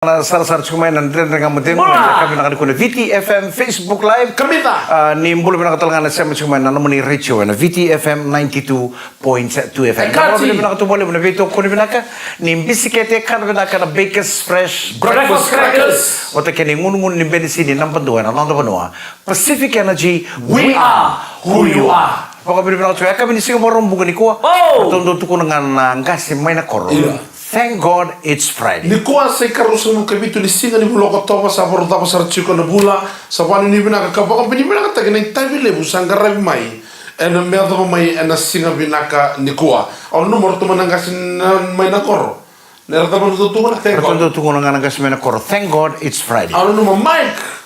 Sar-sar kumain nanti dengan mungkin kami nak ada VTFM Facebook Live kami tak ni boleh nak talangan sama kumain nana muni radio na VTFM 92.2 FM. Kalau boleh nak tu boleh mana itu kau ni nak ni bisiklet kan nak na Bakers Fresh breakfast crackers. Otak kini ngun ni bedi sini nampak dua na nanda panua Pacific Energy We are who you are. Pokok boleh nak tu ya kami ni sih orang bukan ni kuah. Tonton tu kau dengan angkas main nak korong. Thank God it's Friday. Ni kuah saya karusun muka bitu ni singa ni bulo kotoba sabor tapa sarchiko na bula sabani ni bina ka kapaka bini bina ka tagana tabi le busanga rabi mai ena merda mai ena singa binaka ni kuah au nomor tu manangasin mai na koro nerda man tu tu na thank God Tonton tu kau dengan angkas main nak korong. Thank God it's Friday. au nomor Mike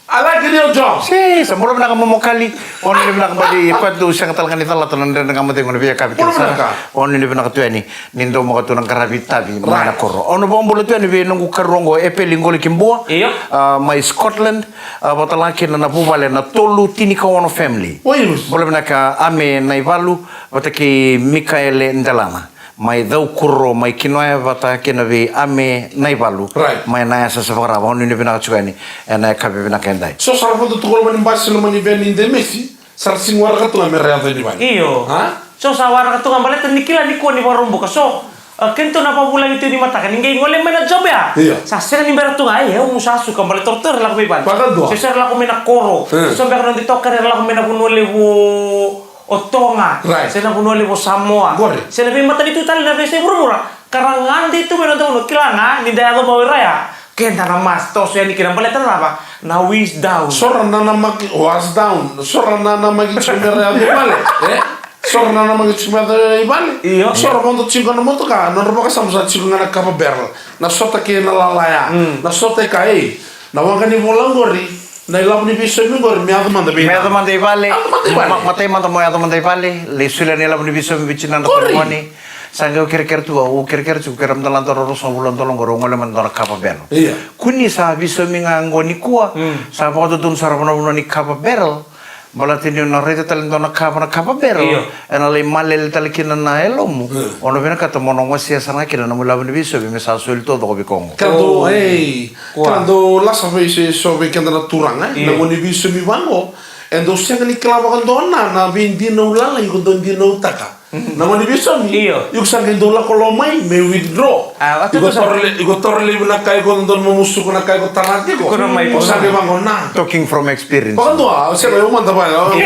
I like your job. Si, semua nak memokali. Orang ni nak bagi kuat tu siang talangan itu lah tunan dan kamu tengok dia kapi kerja. Orang ni nak tu ni, nindo mau tu nak karabi tabi mana koro. Orang bom bulu tu ni nunggu kerongo epelingo likimboa. My Scotland, batalaki na nabubale na tolu tini kawan family. Boleh nak ame na ibalu, bataki Mikael Ndalana. Mai dau kurro mai kinoya vata kenavi ame naivalu mai naya sa savara honu ni bina chugani ena kabe bina kendai so sarfo tu tukul mani basi lo mani veni de Messi sar singwar ka tu merya de ni bani iyo ha so sawar ka tu ngambale nikila ni ko ni warumbu ka so kento na pabulang itu ni mata kan ngai ngole mena job ya sa sera ni berat tu ngai eu musasu kambale torter la ko iban so sera la ko mena koro so be kan ditokar la ko mena bunole wo Otonga, saya nak bunuh lewo Samoa. Saya lebih mata itu tali lebih saya murmura. Karangan itu menonton kilanga di daerah bawah raya. Kenta nama tos yang dikira boleh apa? Na wish down. Soran nana magi was down. Soran nana magi cumera ibale. Soran nana magi cumera ibale. Iya. Soran mondo cinco na moto ka. Non roba ka samsa cinco na kapa berl. Na sota ke na lalaya. Na sota kai. Na wangani volangori. Na ilaw ni biso mi gor mi ado manda bina. Mi ado manda ibale. Matay manda mo ado manda ibale. Le sula ni ilaw ni biso mi bichinan na koroni. Sangga kira-kira tu kira-kira tu kira mdalan toro rosa bulan tolong gorong ngole mandora kapa berl. Kuni sa biso mi ngango ni kuah. Sa poto tun sarapana bulan ni kapa berl. Balati ni na rete talento na kapa berl. Ena le malel talikina na elomu. Ono bina kata mono wasia sana kina na mula ni biso mi sa suel todo ko bikongo. Quando la sapesse so che andava turanga, na moni biso mi vango. Endo siang ni klava kan donna na vindi no lala iko don di no taka. Na moni biso mi. Iko sang dola kolomai me withdraw. Iko torle na kai ko don mo musu ko na kai ko tarati ko. Ko sang vango na. Talking from experience. Pagando siya may umanda ba. Ano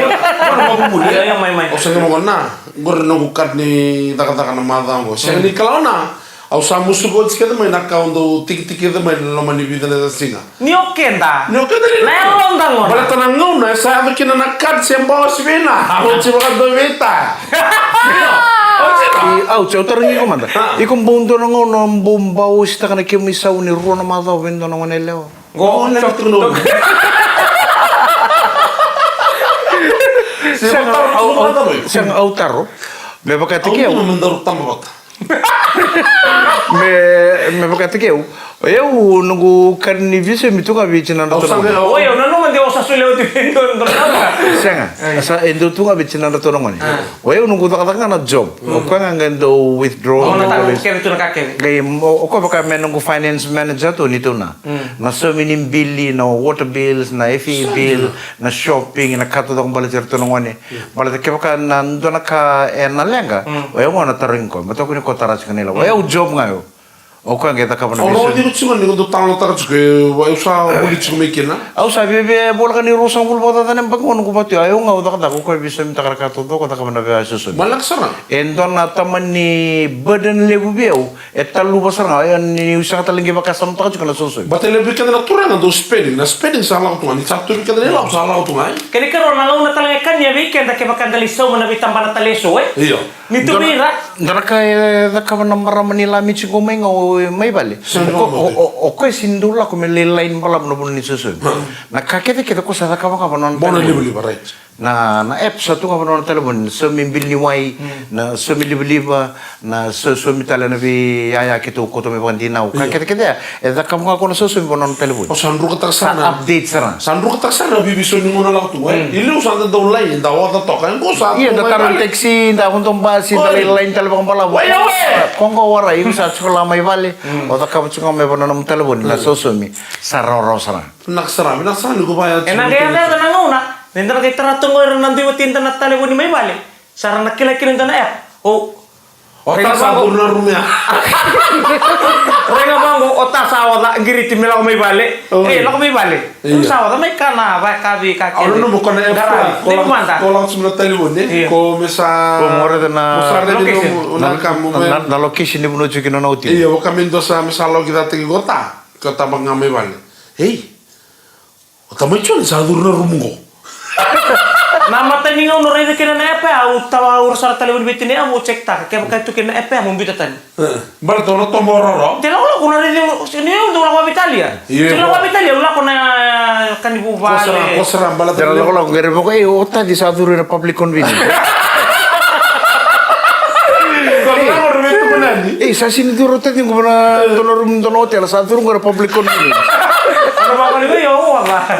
mabumuli? Yang may. O sang mo na. Gor no bukat ni taka na madango. Siang ni klauna. Au samusu ko tsikeda mai nakaundo tik-tik mai no mani vida na singa. Ni okenda. Ni okenda ni. Na londangon. Bala tanangau na sa ato kina nakad sembo sivena. Au chiba do veta. Au chau tarangi ko manda. Ikum bundo na ngono bomba usta kana kimisa uni ruo na mada wendo na ngone leo. Go na tuno. Sang au taro. Me bakati keu. Au mandar tambot. Me bakati keu. Eu nunggu karni visi mitu ka bici nanda tu. Oh ya, nanu mandi osa sule uti pintu nanda. Senga, asa endo tu ka bici nanda tu nongoni. Eu nunggu tak tak na job. Oka ngangen do withdraw. Oh, nata kene tu nakake. Gay oka baka me nunggu finance manager tu ni tu na. Na so many bill, na water bills, na FE bill, na shopping, na kato dong balik tu nongoni. Balik ke baka nando na ka na lenga. Eu ngona taringko, mato ko ni ko taras kanila. Eu job ngayo. Oka ngeta ka bana. Oh, di tsugo ni do talo taras ko eu sa uli tsugo me kina. Au sabi be bol kan ni rusang bul bota tanem bangun ko pati ayo ngau tak ko bisa minta kar kato do ko tak bana be susu. Malak sana. Endon na taman ni badan lebu beu etalu basar nga ni usang talingi bakasam tak juga na susu. Batele be kana turanga do spending. Na spending sa law tunga ni sabtu be kana law sa law tunga. Kani karo na law na talaga kanya bi kenda ke bakandali so na bitamba na taleso Iyo. Ni tu bira. Ndara kay da ka na maramani lami chigo mengo may bali. Ko sindula ko melelain malam no ni susu. Na kakete kita ko sa ka ba non. Bona libli right. Na app satu ka non telepon so mimbil ni wai na so miliba na so mitala na bi aya kito ko to me bandina ka kete da ka mo ko no so non telepon. O sandru ka taksana. Update sana. Sandru ka taksana bibi so ni mo na law tu. Ilu sa da online da wa da to kan ko sa. Iya da karon taxi da kun si lain telepon pala. Kung ko wara yung sa sekolah may bale. O ta kamu cuma may bono ng telepon na susumi. Saroro sara. Naksara ko ba yan? Kaya na una. Nindra kay tratong ko nanti mo tinta na telepon ni may bale. Sarang nakilakilin ta na app. Otak sabur na rumya. Renga bango otak sawat la giriti mila ko may bale. La ko may bale. Sawat may kana ba kabi kaki. Ano mo kana app? Ko langsung na telepon ko mesa. Kung ora na na location ni menuju kino nauti. Iya, kami dosa misalo kita tegi kota bangamai bale. Hei, kami cuma sadur na rumungo. Nama tani ngau nore de kena apa au tawa urusan telepon bitin ni amu cek tak kayak begitu kena apa amu bita tani. Bar to no tomororo. Tidak ulah kuna ni sini untuk ulah Italia. Sini ulah Italia ulah kuna kan ibu bale. Kosra bala Jangan ulah ngere pokoknya otak di satu Republic Convenient. Sa sini tu rotet yung kumana dono hotel sa turun ke Republic Convenient. Ano ba ko yo wala.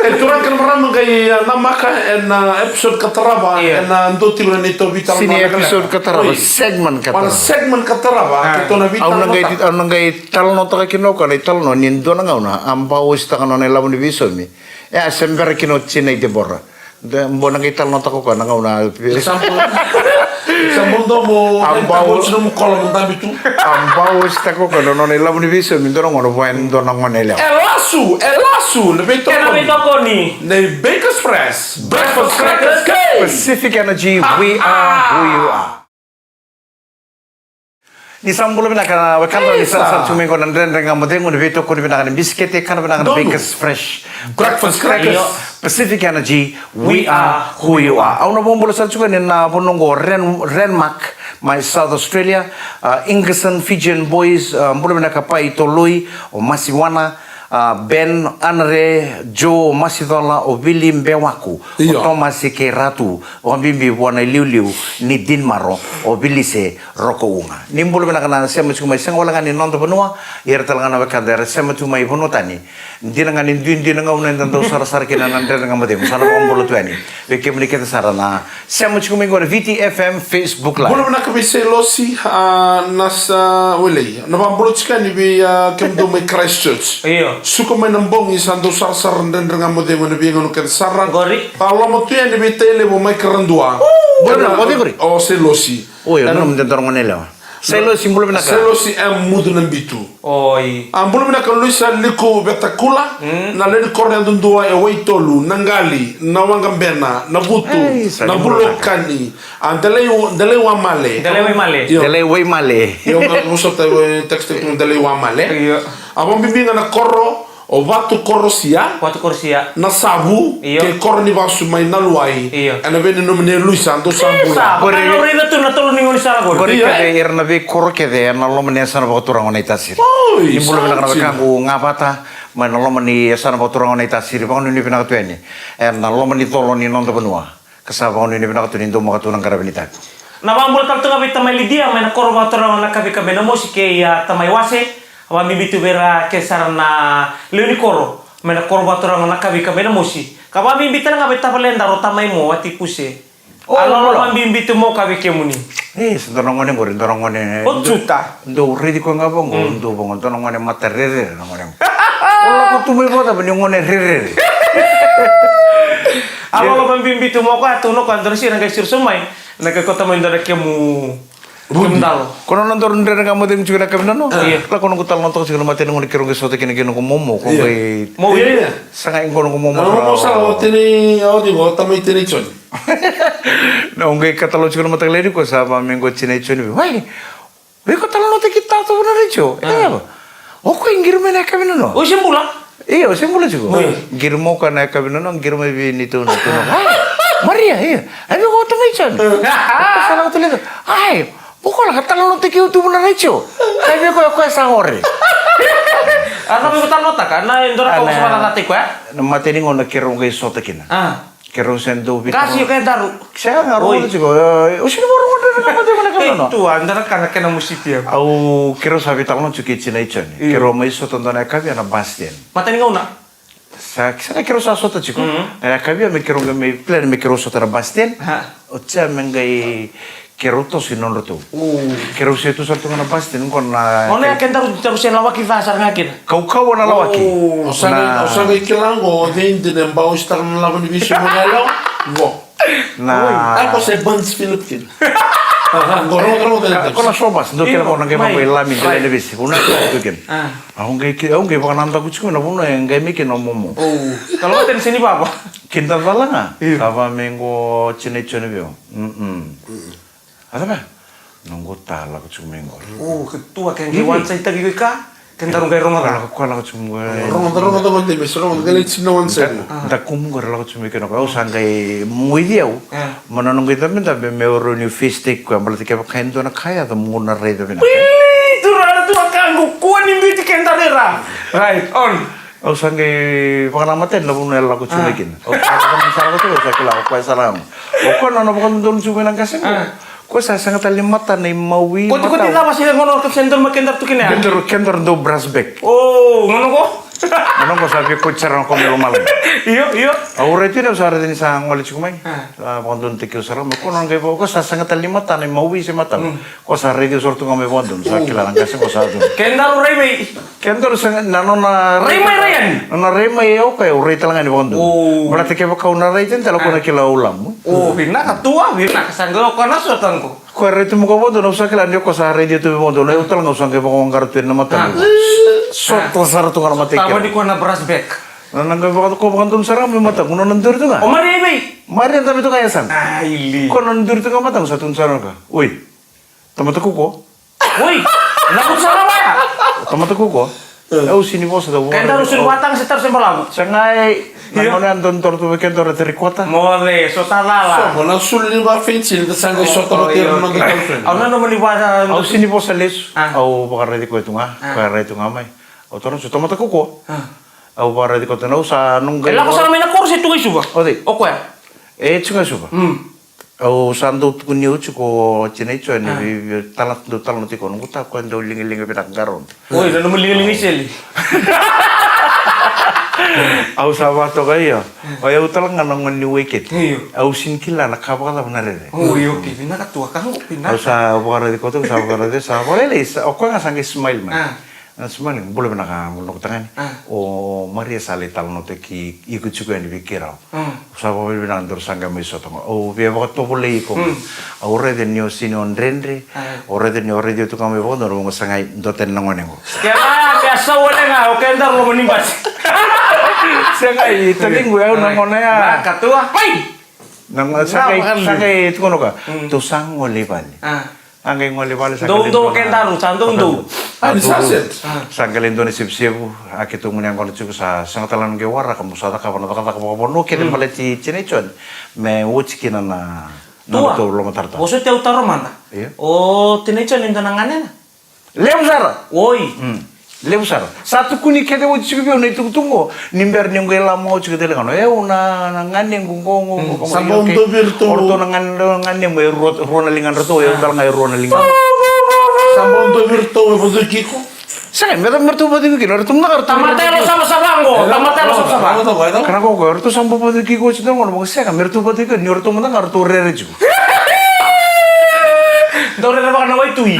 Turang kan pernah mengkai namaka en episode kataraba en ando tibra nito vital. Sini episode kataraba segmen kataraba. Segmen kataraba kito na vital. Au nangai tal no ta kino ka tal no nindo na ngauna ambao sta kano na lamu ni visomi. Semper kino chinai de borra. Mbona ngai tal no ta ko ka ngauna. Sambung mo ambao mo kolom tabi tu. Ambao sta ko ka no na lamu ni visomi ndo ngono wen ndo ngone la. Elasu, lebih toko ni. Ne Baker's Press, Breakfast Crackers Cake. Pacific Energy, we are who you are. Ni sambulo bina kana wakanda ni sa tumingo nan renga modengo ni veto ko ni bina kana biskete kana bina kana Baker's Fresh Breakfast Crackers. Pacific Energy, we are who you are. Au na bombulo sa chuka ni na bonongo Renmark, my South Australia, Ingerson Fijian boys, mbulo bina kapai toloi o Masiwana. Ben Anre Joe Masidola o Billy Mbewaku o Thomas ke Ratu o Bimbi Wana Liuliu ni Dinmaro o Billy se Roko Unga nimbulu bena kana sema chuma sanga wala ngani nondo benua yer talanga na bakadera sema chuma ibono tani ndina ngani ndina ngawna ndando sar kina nandre ngamade musala ombolo tuani we kemni kete sarana sema chuma ngora VTFM Facebook live bulu bena kabise losi nasa wele na bambulu chikani bi kemdo me Christchurch suka main nembong isando sar dan dengan mode mana biang anu kan saran kalau mau tuh yang di tele mau main kerendua oh selosi oh ya nang mendengar ngonela selosi belum nak selosi mudu nan bitu oi belum nak luisa liko betakula na len korne dundua e waitolu nangali na wangambena na butu na bulokani dele wa male yo ngusota tekste kun dele wa male abang bimbingan na korro o watu korosia na sabu ke korni basu mai na luai ana bene no mene luisa ando sambula korre rida tu na tolu ningon sala korre ke erna be korro ke de na lo mene sana ba turang ona itasir imbulo bena kana kangu ngapata mai na lo mene sana ba turang ona itasir ba ni bena tu eni na lo mene tolo ni nondo benua kasaba ni bena tu nindo mo katunang karabinita na bambul tal tunga bita mai lidia mai na korro ba turang ona kabi kabe na musike ya tamai wase Awami bitu bera kesarna leuni koro mena koro baturang na kabi kabena musi kabami bitana ngabe tapalenda rota mai mo ati puse alo mami bitu mo kabi kemuni sedorongone ngore dorongone juta ndo ridi ko ngabong ndo bongo dorongone materere ngone ola ko tumai bota bani ngone rere alo mami bitu mo ka tuno kan dorsi nang sir sumai naga kota mo ndara kemu Kemdalo. Kono nonton ndere kamu dem juga nakam nano. La kono kutal nonton segala mati nunggu kirung ke sote kini kini momo. Kau mau ini? Sangat ingin kono momo. Momo salah tini audi go tamai tini chon. Na ungai katalo segala mati leri ko sama minggu cina chon. Wai, wai katalo nonton kita tu benar itu. Apa? Oke ingin mana kami nano. Oh sembula? Iya sembula juga. Girmo kan kami nano girmo ini tu nano. Maria iya. Ayo kau tamai chon. Salah tu lihat. Ay. Bukan katalo nonton kiu tu benar itu. Tapi kau sahore. Ano may kutal nota ka? Na indora ko sa matati ko ya? Mati ni ngono kirong kay sote kina. Kirong sendo bito. Kasi kay daru. Saya ngaro juga. Usini mo ro na mati ko na kano. Itu andara kana kana musiti. Au kirong sabi talon chuki china ichon. Kirong mai soto ndana kabi na Bastien. Mati ni ngona. Sa kirong sa soto chiko. Na kabi me kirong me plan me kirong soto na Bastien. Ocha mengai keruto sinon roto. Keru itu satu kana pasti kon na. Ono ya kenta terus yang lawaki fasar ngakin. Kau na lawaki. Osang ikilango hindi na mbao star na laban ni biso mo ngalo. Wo. Na. Ako sa Bands Philippines. Gorong Kon na sobas, do kira kon ngai mambo ilami dele bisi. Una tu ken. Aku ngai baka nanta kucing na puno yang ngai mikin omomo. Kalau ten sini apa? Kinta balanga. Tava mengo cine bio. Ada ba? Nunggu tala kucing mengo. Ketua kan gewan saya tadi ka. Kentarung kay Roma. Ko la kucing. Roma to konti mes Roma galit sinawan sa. Da kumungo la kucing mekeno ka usangai muidiau. Mananong kita minta be meuro ni fistik ko berarti ka kendo na kaya to muna redo bina. Tu rada tu akan kuan imbi ti kentadera. Right on. Usangai pangalaman la puno la kucing mekin. O ka salah ko sa kila ko salam. O ko na no bakon dun suwe lang kasi. Ko sa sangat limata na mawi mata. Ko tidak masih ngono ke center makendar tu kene. Kender do brasbek. Oh, ngono ko. Ngono ko sabi ko charang ko melo malam. Iyo. Aure ti na usara din sa ngoli chumay. Pondon tikyo sara mo ko nang ko sa sangat limata na mawi si mata. Ko sa radio sortu ngame pondon sa kilalang kasi ko sa dun. Kendar remay. Kendor sangat nano na remay rayan. Na remay okay, ure talangan ni pondon. Berarti ka kau na ray tin talo ko na kila ulam. Bina katua, bina kasanggo ko na sotang ko. Ko reto mo ko pondon usa kila ndio ko sa radio tu pondon. Ay utal nga usang ka ko ngartuin na mata. Soto sara tu kana mati. Tama di ko na brasbek. Nangga ko pondon sara mo mata. Kuno nandur tu nga. O mari bay. Mari ang tabi tu kaya san. Ili. Ko nandur tu nga mata sa tun sara ka. Uy. Tamata ko ko. Uy. Nakut sara ba? Tamata ko ko. Sini po sa daw. Kaya daw sun watang sa tarse malamu. Sangay nangone andon tortu weekend ora terikota. Mole, so talala. So, na sulli ba fensil da sangay sotoro tiro no da friend. Au na no mali wasa. Au sini po sa les. Au bakar di ko itu nga. Bakar itu nga mai. Au toron sa tomata ko ko. Au bakar di ko tanaw sa nung Ela ko sa mina kursi tu isu ba. Odi. O ko ya. Chunga suba. Au sando kunni uchu ko chinai chua ni talat do talat ti ko nung ta ko ndo lingi pitak garon. Oi, na no lingi seli. Au sabato kaya. Kaya utalang nga nang ni wicked. Iyo. Au sinkila na kapakala benare. Oh, iyo pina ka tua kang pina. Au sa bakar di ko to sa bakar di sa boleh o ko nga sangi smile man. Smile boleh na ka mulok tangan. O Maria sale tal no te ki ikut juga ni pikirau. Sa boleh na ndur sanga mi soto. O bia ba to boleh ko. Au re de nyo sinon rendre. O re de nyo re de to kami bo no mo sangai doten nangone ko. Kaya biasa wala nga o kendar lo menimpas. Sangai taling gue nangone ya. Katua. Pai. Nang sangai itu kono ka. To sang ngoli bali. Angay ngoli bali sa do kendaru sandung do. Sanggal Indonesia sibu akitu munyang kono cukup sa sangatalan ge wara kamu sada ka pano kata ko bono kene maleti cinecon me wuchkina na tua to lo matarta. Boso te utaro mana? Oh, tinecon indanangane na. Leusara. Oi. Leusara. Satu kuni kede wuchki bio na tunggu nimber ningwe la mo chike tele kano una ngane ngungongo Sabon do virtu. Orto ngane me rona lingan roto dal ngai rona lingan. Sabon do virtu e bodo kiko. Saya mertu bodo kiko orto na orto. Tamatelo sama sabango. Tamatelo sama sabango. Karena kok orto sampo bodo kiko chito ngono mo saya mertu bodo kiko ni orto mo na orto rere ju. Dore na baka naway tui.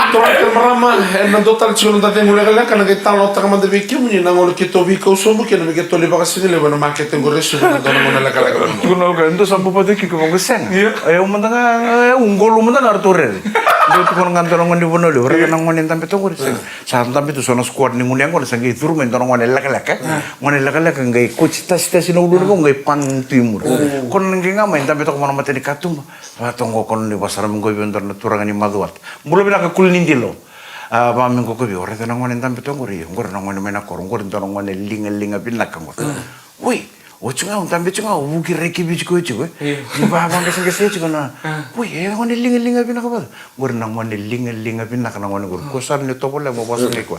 Tora ke marama na dotal chuno da tengo legala kana ke talo ta kama de vecchio muni na ngolo ke to viko sombo ke na ke to le baka sini le bana market tengo resu na dona mona la kala kala. Kuno ka ndo sampo bodo kiko mo sen. Ayo mo na unggolo mo na orto rere. Do to kono ngantoro ngondi bono le ora kana ngoni tampe to ngori sen. Sa tampe to sono squad ni ngoni ngoni sangi turu men tono ngoni la kala ka. Ngoni la kala ka ngai coach ta sino ulu ko ngai pan timur. Kon ngai ngama tampe to kono mate ni katum. Ratongo kon ni pasar menggo bentor na turangani maduat. Mulo bina ka kulnindilo. Ba menggo ko bi ora tanang ngoni tampe to ngori. Ngor na ngoni mena kor ngor tono ngoni linga binaka ngor. Woi, ochunga tampe chunga uki reki bi ko chwe. Ni ba ba ngese ngese chuna. Woi, ngoni linga binaka ba. Ngor na ngoni linga binaka na ngoni ngor. Kosar ni to bole mo pasar ni ko.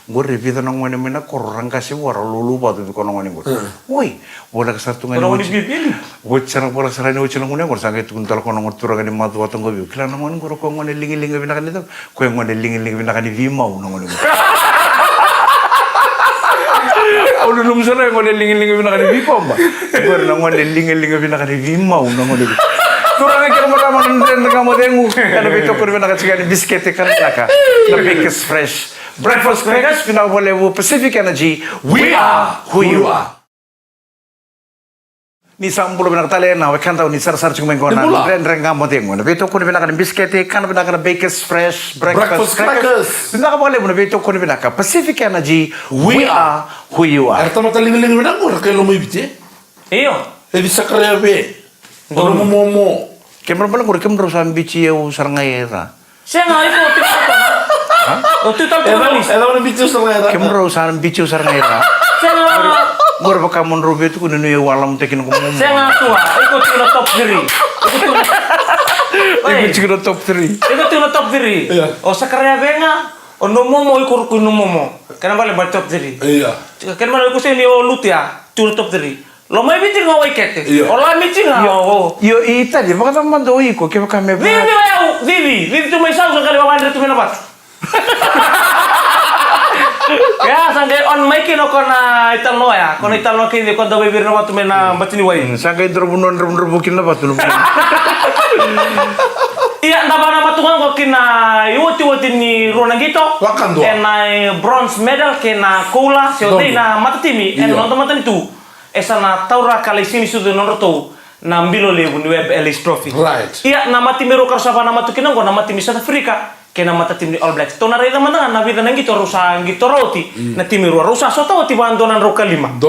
Ngor repi tanang ngoni mena kor rangkasi wara lulu ba to ko ngoni ngor. Woi, bola ka sartu ngani. Ngoni bibili. Wacana bola sarani wacana ngoni ngor sangai tuntal kono ngor turangani madu wato ngobi. Kila na ngoni ngor ko ngoni linga binaka ni to. Ko ngoni linga binaka ni vimau na ngoni. Ulu num sana ngone lingi-lingi bina kali bipom ba. Ngor na ngone lingi-lingi bina kali vimau na ngone. Turang aja pertama nendren kamu dengu. Karena begitu kau bilang kasihan biskuit kan laka. The biggest fresh breakfast crackers. Pinang boleh Pacific Energy. We are who you are. Ni sambulo bilang tali na wakan tahu ni sar cuma kau na nendren kamu dengu. Begitu kau bilang kan biskuit kan bilang kan biggest fresh breakfast crackers. Pinang boleh begitu kau bilang kan Pacific Energy. We are who you are. Erta mata ling bilang kau rakyat lo mau ibite. Iyo. Edi sakare be. Ono momo. Kemana pala kau kemana usaha bici eu sarangayera. Saya nggak itu waktu itu. Oh, itu tahu tulis. Ela ono bici sarangayera. Kemana usaha bici eu sarangayera. Saya nggak. Mura baka mon robe tu kuno yo walam tekin ko mum. Saya nggak tua. Ikut tuh top 3. Iku cikno top 3. Ikut tuh top 3. Iya. Oh, sekarang benga. Ono momo ikut kuno momo. Kenapa lebar top 3? Iya. Kenapa ikut sini oh lutia. Tuh top 3. Lo mai bici nggak wicket. Iya. Olah bici nggak. Yo ita je baka tamman do iko ke baka me. Vivi tu mai sang sekali bawa Andre tu menapat. Ya, sangkai on mic no kona italo ya. Kona italo kini kau dah bibir nama tu mena batini wai. Sangkai drobunon bukin na batu. Iya, nama tukang kau kena iwati ni Rona gitu. Wakan dua. Kena bronze medal kena kola. Seotai na mata timi. Nonton mata itu. Esa na taura kali sini sudah nonton na mbilo lebu ni web Ellis Trophy. Right. Iya, nama tim Mero Karsapa nama tu kena kau nama tim South Africa. Kena mata tim di All Blacks. Tona reda mana na vida nangi to rusa gitu roti. Na tim Mero rusa so tahu tiba donan roka 5.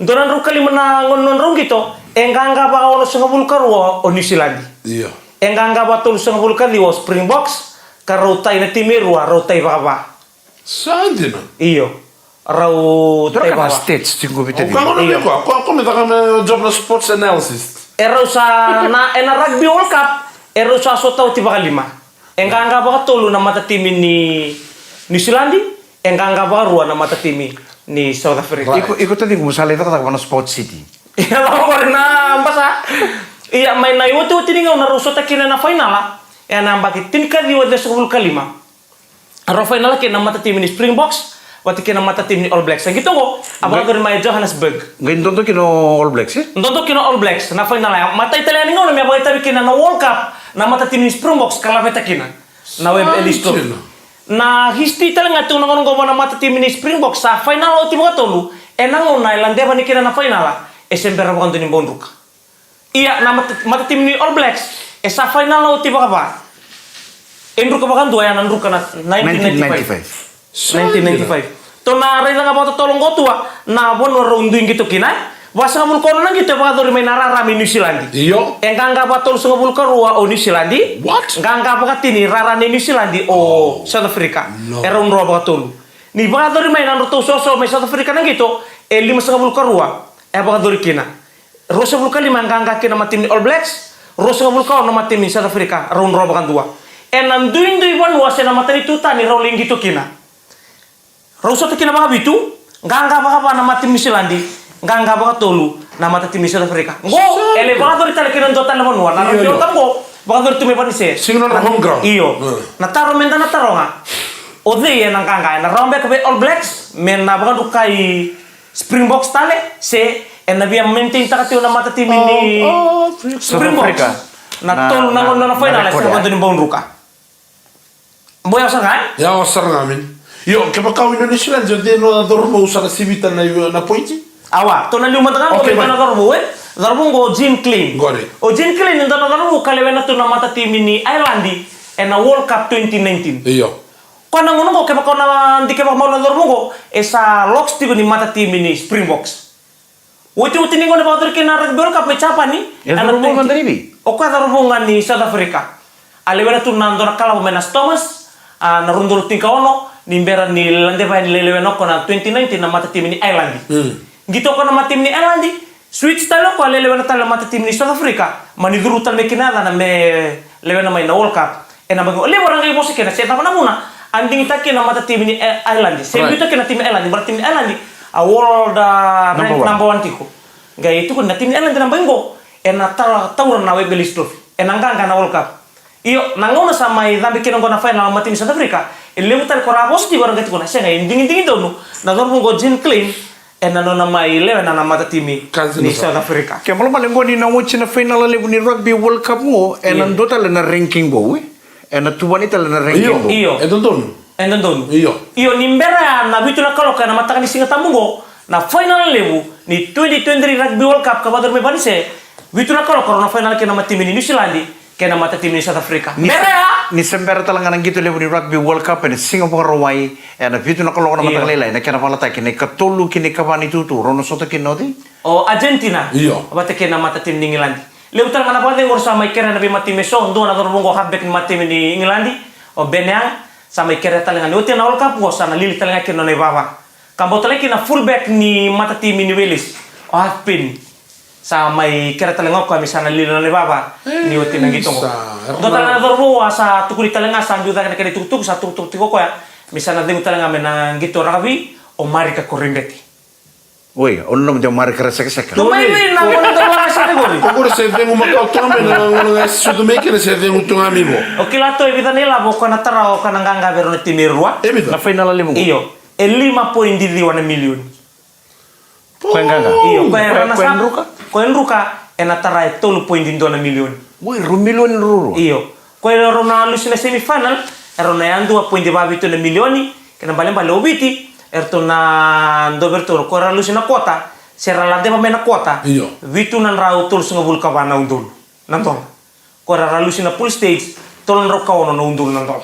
Donan roka 5 na ngonon rong gitu. Enganga ba ono sengabul karwa o New Zealand. Iya. Enganga ba tul sengabul kali o Springboks karotai na tim Mero rotai ba. Sandina. Iyo. Rau Terus kan stage tinggu bete. Kau ngono ko. Kau minta kami job na sports analysis. Erosa na rugby World Cup. Erosa so tahu tiba kali 5. Enganga ba tulu na mata tim ni New Zealand. Enganga ba ruwa na mata tim ni South Africa. Iko tadi ko musala ita kata Sport City. Iya lah ko na basa. Iya main na yote tinga na ruso ta kina na final la. Ya na mbaki tin kali wa desubul kalima. Aro final kina mata tim ni Springboks. Wati kina mata tim ni All Blacks. Gitu ko. Abang ko may Johannesburg. Ngayon tonto kino All Blacks eh? Tonto kino All Blacks na final ya. Mata Italian ngo na may abang tabi kina na World Cup na mata tim ni Springboks kalapeta kina. Na web Ellis Trophy. Na history talaga tung nangon ko na mata tim ni Springboks sa final o tim tolu. Enang na ilandeba ni kina na final. Esember ko kanto ni Bonruka. Iya na mata tim ni All Blacks. Sa final o tim ba? Endru ka ba kan doya nan ruka na 1995. 1995. To na rin nga ba tolong ko tuwa na bono runduin gitu kina. Wasa mul kono nang gitu pa dori may nararami New Zealand. Iyo. Enganga ba tol sa mul karua o New Zealand? What? Enganga ba katini rarani New Zealand o South Africa. No. Eron ro ba tol. Ni ba dori may nan to so may South Africa nang gitu. Lima sa mul karua. Ba dori kina. Rosa mul kalima enganga kina matim ni All Blacks. Rosa mul ka na matim ni South Africa. Ron ro ba kan dua. Enam duin wan wasa na matani tuta ni rolling gitu kina. Rausa tu kina baka bitu, nganga baka pa nama tim New Zealand, nganga baka tolu nama tim South Africa. Go, ele baka dori tali kina ndotan na monwa, na ronjo tambo, baka dori tume pani se. Sino na home ground. Iyo, na taro menda na taro nga. Ode ye nang nganga, na rombe kabe All Blacks, men na baka dukai Springboks tale, se, en na biya maintain takatio na mata tim ni Springboks. Na tolu na ngono na final, sa baka dori mbong ruka. Boya sa nga? Ya osar ngamin. Yo, ke kau Indonesia jadi no dormo usara sivita na pointi. Awa, to na luma tangan ko na garbo Garbo go Jim Clean. Got it. O Jim Clean ndo na garbo kalewena to na mata tim ni Ireland na World Cup 2019. Iyo. Ko na ngono ko ke ko na ndi ke mo na garbo go esa locks tigo ni mata tim ni Springboks. Woti ni ngone ba ke na World Cup me chapa ni. Ana mo mandaribi. O ka garbo ngani South Africa. Alewena to na ndo na kala menas Thomas na rundul tingkaono nimbera ni landeva ni lelewe no kona 2019 na mata tim ni Ireland. Gitu kona mata tim ni Ireland, switch talo ko lelewe na talo mata tim ni South Africa. Maniduru tal me kinada na me lewe na may na World Cup. E na bago le warang ibo sikena seta pa na muna. Anding take na mata tim ni Ireland. Sebi to kena tim Ireland, berarti tim Ireland a world rank number 1 tiko. Gaya itu kun na tim Ireland na bango. E na tawran na web list trophy. E nanganga na World Cup. Iyo, nangona sama idambi kinong na final na tim South Africa. Ilemu tal ko rapos di barang gitu kuna siya ngayon dingin-dingin daw no. Nagormo go Jim Clean ena no nama ile ena nama timi ni South Africa. Kaya malam paling ni na watch na final level ni Rugby World Cup mo, ena do tala na ranking bo, ena tuwa ni tala na ranking bo. Iyo. Endon. Iyo nimbera na bitu na kaloka na mataka ni Singatamungo na final level ni 2023 Rugby World Cup kabador me banise. Bitu na kaloka na final kena matimi ni New Zealand kena mata tim ni South Africa. Ni sembera talaga ng gitu level ni Rugby World Cup ni Singapore Hawaii ena bitu na kaloka na mataka lelai na kena palata kini katulu kini kabani tutu rono soto kinodi. O Argentina. Iyo. Abate kena mata tim ni England. Leutal mana pala ngor sama ikera na bi matime so ndo na dormongo habek ni matime ni England o Beneang sama ikera talenga ni utia na World Cup go sana lili talenga kena na baba. Kambo talenga na fullback ni mata tim ni Wales. O halfpin. Sama ikera talenga ko misana lili na baba ni utia na gitongo. Do talenga dormo sa tukuli talenga sa juda kana kani tutuk sa tutuk tiko ko ya. Misana dengu talenga mena gito rakabi o marika korimbeti. Woi, ono mo mari kresek-sek. Tumay na mo na sa tegori. Pagod sa tengo makautungan na sudo make na sa tengo tunga amigo. O kilato evita nila bo kana tara o kana nganga vero na timirwa. Ebita. Na final limo. Iyo. E 5.1 milioni. Kuenganga. Iyo. Kuenganga. Kuengruka. Kuengruka e na tara e 12.2 milioni. Woi, rumilon ruru. Iyo. Kuengruka na lusi na semifinal. Ero na yandu a 2.2 milioni. Kena bale obiti. Erto na doberto ko ra lusi na kota. Sera lande pamena kota. Iyo. Vitu nan rau tul sunga vulka bana undul. Nantong. Ko ra lusi na full stage. Tolon ro kawono na undul nantong.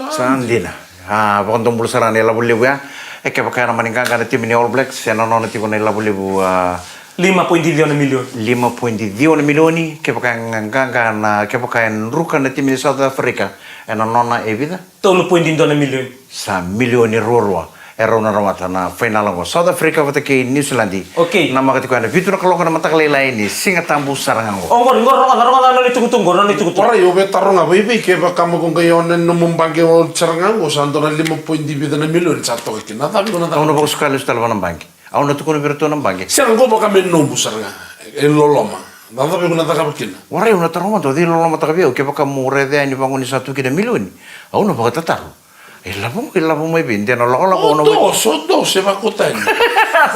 Sandina. Bakon tombol sarane la bulibu ya. Eke pakaya naman ingkang kana tim ni All Blacks. Yan ano na tipo na la bulibu 5.2 milioni. 5.2 milioni. Ke pakaya ingkang kana ke pakaya ruka na tim ni South Africa. Yan ano na evita. 12.2 milioni. Sa milioni rurwa. Ero na ramata na final ngo South Africa vata ke New Zealand. Okay. Na makati ko na vitu na kaloko na matakalila ini singa tambu sarangango. Ngor no ni tukutungo no ni tukutungo. Ora yo betaro nga baby ke ba kamo kung kayo na numumbange o charangango santo na 5.2 milion sato ke na tabi ko na Ako na ba sukali sa talawa ng bangki? Ako na tuko na virtual ng bangki. Sirango ba kami no busaranga el loloma. Na tabi ko na takabakin. Waray una tarong to di lolo matakabiyo ke baka mure de ani bangun sa tu kina milioni. Ako na baka tataro. Ilabo mo ibindi na lolo no. Dos se va kotan.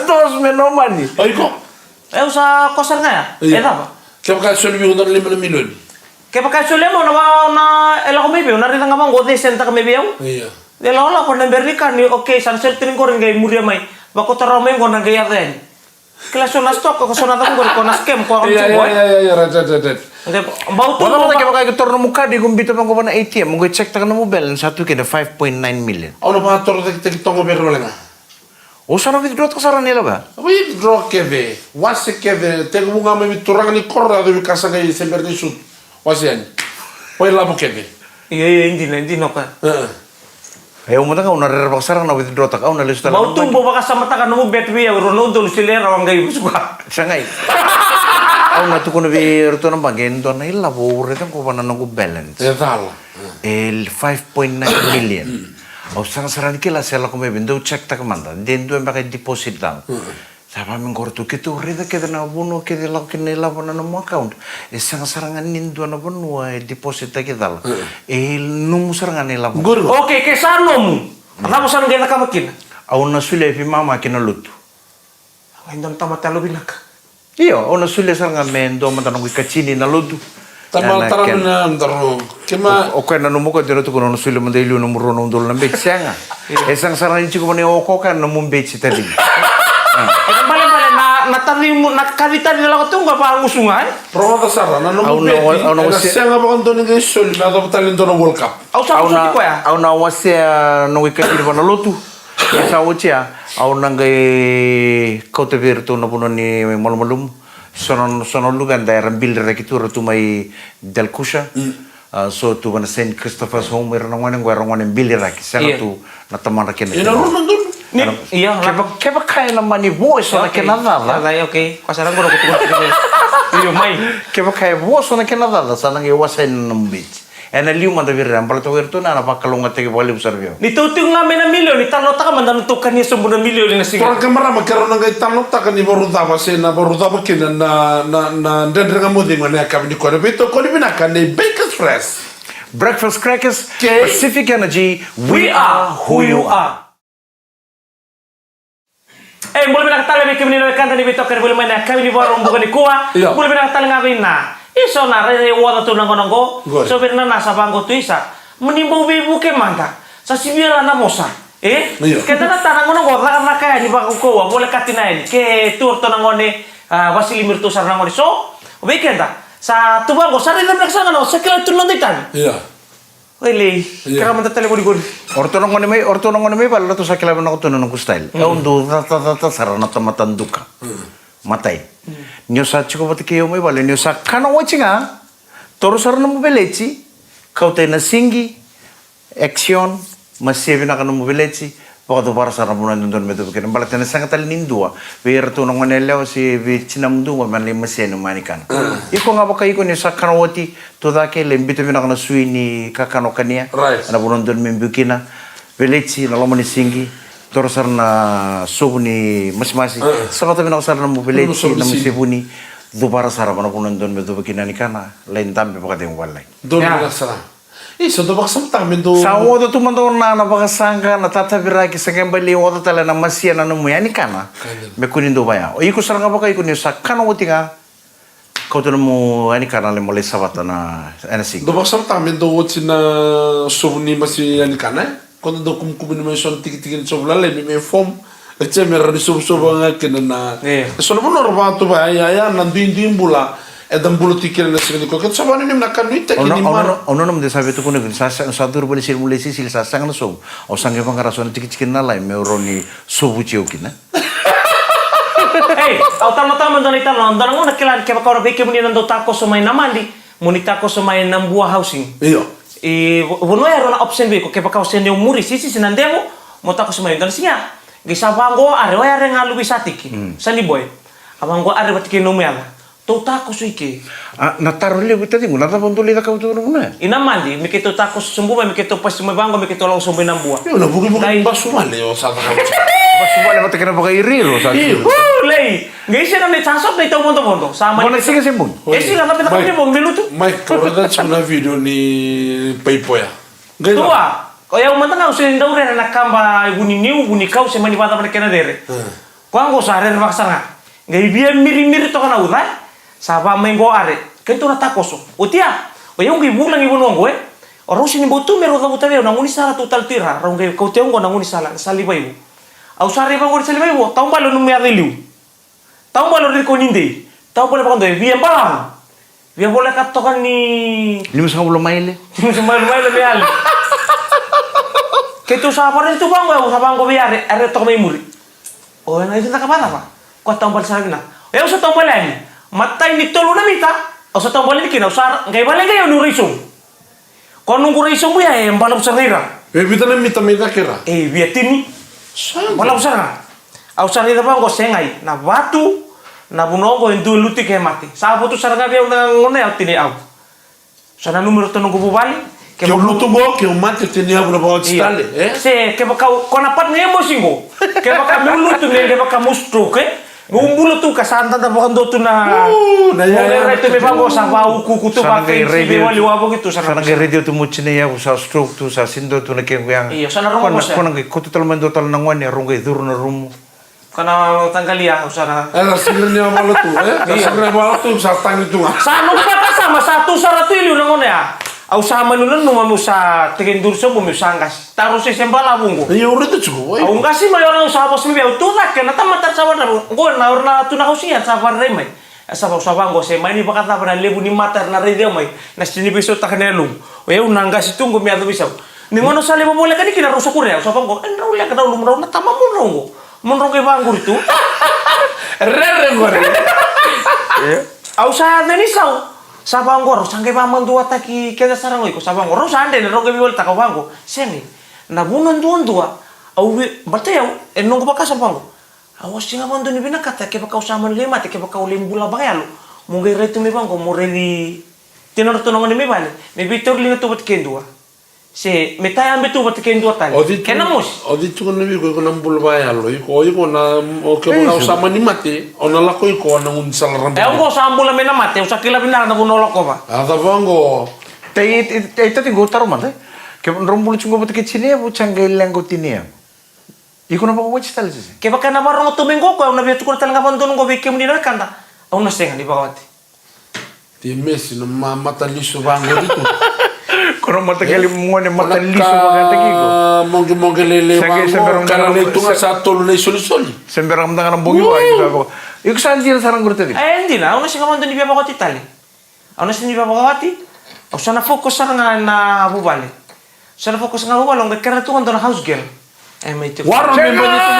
Dos menomani. Ay ko. Sa kosar nga ya. Tapa. Ke ba so ni na 5 milion. Kaya pa kaso mo na ela ko maybe na rin nga bang gode senta ka maybe yaw. Iya. De la ko na berika ni okay san certain ko rin gay muria may. Bako taro may ko na gaya den. Klaso na stock ko so na tamo ko na scam ko ang boy. Iya, rat. De bauto Wala mo mo kaya kaya torno muka di gumbito pang ko na ATM mo check ta kana mo balance satu kina 5.9 million. Ano ba toro te tongo pero wala nga. O sana withdraw ka sara nila ba? We draw keve. Wase keve. Tengo mga may turang ni korra do kasa kay sember ni sud. Wase yan. Pwede labo keve. Iya hindi no ka. Ayaw mo na ka una rerbak sara na withdraw ta ka una lista lang. Bauto mo baka sa mata ka no betwe ya Ronaldo silera ang gay suka. Sangay. Ako na tuko na virtual ng bangki ndo na ilabo uretan ko pa na nung balance. Edal. El 5.9 million. O sang sarang kila sela ko may bindo check ta kamanda. Then do ba kay deposit lang. Sabi mình korto kito reda keda na bono keda la kinela bona na mo account. E sang sarangan nindo na bono deposit ta kita. E num sarangan nila. Okay, ke sano mo. Ano sa nga ka makin? Au na sule pi mama kinaluto. Ay ndam tamatalo binak. Iyo, au na sule sarangan mendo matanong kachini na luto. Tamal taram na andaro. Kema O kaya na numuko dito ko na sule mandailu na muro na undol na betsi nga. E sang sarangan chiko mo ni oko kan na mumbetsi tadi. Bale natari mo nakalita nila ko tunga pa usungan. Prova sara na no mo. Siya nga ba kung doon nga isul na dapat talin doon ng World Cup. Au na wase no ikati ba na luto. Sa ucia au na ngay kote virtu na puno ni malmalum. Sono lugan da ran bil rekitura tu mai del kusha. So tu bana Saint Christopher's Home era ngwan ngwan bil raki. Sana tu na taman rakin. Ina ron doon. Iya, Kaya kaya naman ni voice na kinadala. Okay. Kasarang ko ko. Iyo may. Kaya kaya voice na kinadala sa nang iwasan ng beach. E na liu man da virran pala to virtu na napakalungat tagi bali usarvio. Nitutung nga may na milyon, itanota ka man danutukan niya sumbo na milyon na sige. Tuan kamera magkaroon ng gay tanong taka ni Borudaba na Borudaba kina na dendre nga mo din mo na kami ni Kone. Bito Kone binakan ni Baker's Fresh. Breakfast Crackers, Pacific Energy, we are who you are. boleh nakatala mi kami ni kanta ni bitok boleh mana kami ni warung bukan ni kuah. Boleh nakatala ngawin na. Iso na re wada tu nango. So berna nasa bangko tu isa. Menimbu bibu ke manta. Sa sibila na mosa. Kita na tanang nango la kaya ni bangko kuah boleh katina ini. Ke tur to nango ni Vasili Mirtu sar nango ni so. Weekenda. Sa tu bangko sari na naksanga no sekila tu landitan. Iya. Wili, kira manta tele guri. Orto nongone mai balla to sakila na ko tuno ko style. Undo ta sarana tamatan duka. Matai. Nyo sa chiko pati kayo mai balla nyo sa kana wachinga. Toro sarana mo belechi. Kaute na singi. Action. Masievi na kanu mo belechi. Pokoknya para sarana mo nandun medo kene balla tena sangat tal nindua. Wer to nongone leo si vichinam dunga man le maseno manikan. Iko nga ba kayo nyo sa kana wati to da ke lembito vina kana suini kakano kania. Right. Ana bunon don membukina. Belechi na lomani singi. Toro sarana subuni masmasi. Sabata vina sarana mo belechi na masibuni. Dubara sarana bunon don medo bukina ni kana. Lain tambe pokoknya walay. Don na sarana. Iso do bakasam tamin do. Sa odo tu mando na bakasanga na tatabira ki sa gambali odo tala na masia na numu yani kana. Me kunindo baya. O iko saranga baka iko ni sa kana wotinga. Kau tu nemu yani kana le mole sabata na anasig. Do bakasam tamin do wotsi na subni masi yani kana. Kono do kum ni meson tiki sobla le me form. Ece me radi sob nga kena na. So no norba tu ba ya nandin bula. Edam bulu tikir na sini ko ket sabani nim nakkan nita kini mar ono nam desa betu kuno sa sadur bali sil mulai sil sa sang na so o sange pang rason tikin na lai me roni sobu chiokina Au tama don ita non don ngona kilan ke bakora beke muni nando tako so mai namandi muni tako so mai nam buah housing iyo vono ya rona option be ko ke bakau sen yo muri sisi sinandemo mo tako so mai don sia ge sabango are wa are ngalu bisatiki sani boy abango are batiki no meala to tako suike nataro le buta tingu nata bontoli da kau tu na ina mandi mi keto tako sumbu mi keto pas me bango mi keto long sumbu nam buah yo na buki basu male o sa ta basu male mata kena pakai riro sa lei ngeise na me tasop na ito mondo sama ni sige simbun esi na peta kami bong minuto mai korada chuna video ni paipoya tua ko ya umanta na usin daure na kamba guni niu guni kau se mani pata kena dere kwango sa are baksanga ngai bia miri to kana urai saba mengo are kento na takoso utia o yung gibulang ibuno ngo oro sini botu mero da butare na nguni sala total tira rong ge ko teongo na nguni sala sali bayu au sari ba ngori sali bayu taw balo no me adeliu taw balo ri ko ninde taw balo pa ndo via balang via bola katokan ni musa belum maile me al kento sa pa rin tu bango sa bango biare are to may muri o na ito na kapata pa ko taw balo sala na eu sa taw balo matai ni tolu na mita o sa tombol ni kina usar ngai bale ngai onu risum kon nunggu risum ya balam sarira bita na mita kira biatini balam sara au sarira bango sengai na batu na bunongo endu luti ke mati sabu tu sarga ge ngone au tini au sana numero to nunggu bubali ke lutu bo ke mati tini au na bawa stale se ke bakau kona pat ne mosingo ke bakau lutu ne ke bakau mustru ke Ngumbulo tu kasanta da bokando tu na ya itu me bango sa bau kuku tu pakai si wali wabo gitu sana ge radio tu muchine ya sa stroke tu sa sindo tu na ke yang iya sana rumo sa kona ge kutu tal mendo tal nangwan ya rungai dur na rumo kana tanggali ya sana sirnya malu tu sirnya malu tu sa tangi tu sa no ka sama satu saratu ilu nangone ya au sama nunan no mamu sa tegendur so bumi sangas taruh si sembala bungo iya udah tu cukup au ngasi mayo orang sa bos mi tu nak na tamata sabar na go na orna tu na hausia sabar remai sabar sabango se mai ni bakata na lebu ni matar na radio mai na sini beso takanelum o eu nangasi tunggu mi ado bisa ni ngono sale mo boleh kan kina rusa kurea sabango enra ulia kada ulum rauna tamamun rongo monrongo bangur itu rere gore au sa deni sau sabangor sangke paman tua taki kena sarang iko sabangor sande ne roge biwol takawango semi na bunon tua au berarti au enong baka sabangor awas singa mando ni bina kata ke baka usama lima te ke baka ulim bula bagalo mungai retu me bango moreli tenor to nongone me bale me bitor linga to bat kendua se metaya ambe tu bat kendua tali kenamos odi tu kono bi ko nambul bagalo iko na o ke baka usama ni mate ona la ko iko na un salaram go sambula me na mate usakila bina na bunolo ko ba ada bango te ita ti gotar mate ke rombul chungo bat ke chine bu changai lengo tinia Iko na pa ko watch tali sih. Kaya baka na barong tuminggo ko, na biya tukul talaga pantulong ko, bikin mo din kanta. Ako na siya, di ba kawati? Di Messi no mata liso bango dito. Kono mata kali mo ne mata liso maganda gigo. Mongge lele bango. Kana le tunga sa tolo le soli. Semberang mtanga ng bungi wa iko. Iko saan dira sarang gurte di. Hindi na, ako na siya kamandun di biya kawati tali. Ako na siya di biya kawati. Ako sana fokus sa nga na bubali. Sana fokus nga bubali, ang kaya tungan doon na house girl. May ito. Warang member nito.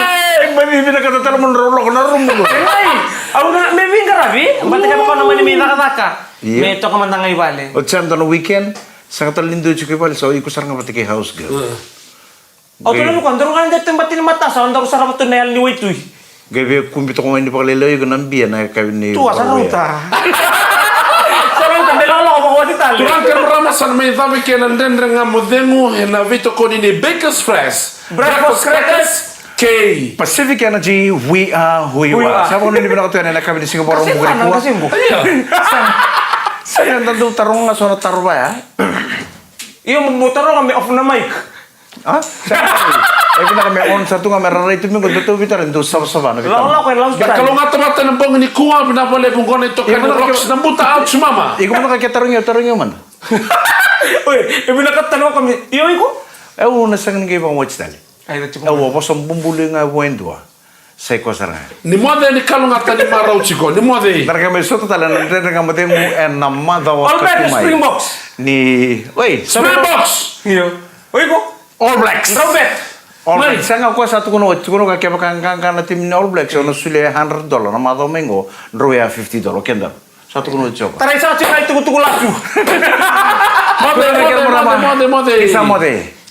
May pinakatala mo rollo ko na rumo. Ay, ako na, may bingarabi. Bata ka pa naman may nakataka. May ito ka man na ngayon. O tiyan doon weekend, sa katalindo yung kipal, so iko sarang mati kay house girl. O tuloy mo ko, andaro ka na dito mati na mata, sa andaro sarap ito na yal ni Waitoy. Gabi kumbito ko hindi pa kalilayo ko nang biya na kami ni. Tuwa, sa ruta. Sa ruta, dalawa ko baka wati tali. Turang kan ramasan may dami kenan den nga modemo na vito ko ni Baker's Fresh. Breakfast crackers. K. Pacific Energy, we are who you are. Sabi ko nila binakatuyan na kami ni Singapore ang bukari ko. Kasi mo. Saya nandun tarong nga so na taro ba ya? Iyo, magmutaro kami off na mic. Ah? Saya eh pina kami on sa tunga meraray tu minggu betul bitar itu sama-sama na Lalo ko, lalo Ya kalau nga tamata ng bang ni kuha pinapalay kung kono ito kan rocks na buta out si mama. Iko man tarong yo man. Uy, ibi nakatanong kami. Iyo, iko? Una sang ngi bang watch tali. Ay, ito Ewo bosom bumbuli nga wendua. Sai ko sarang. Ni moda ni kalau nga tani maraw chiko, ni moda. Darga me soto tala na nga mate mu en namada wa All Black Springboks. Ni, wait, Springboks. Iyo. Uy, iko? All Blacks. Robert. All Blacks. Sanga ko sa tukuno ka kaya kan tim ni All Blacks ono sule $100 na mado mengo roya $50 kenda. Sa tukuno choka. Taray sa chika ito kutukulatu. Moda. Isa mode.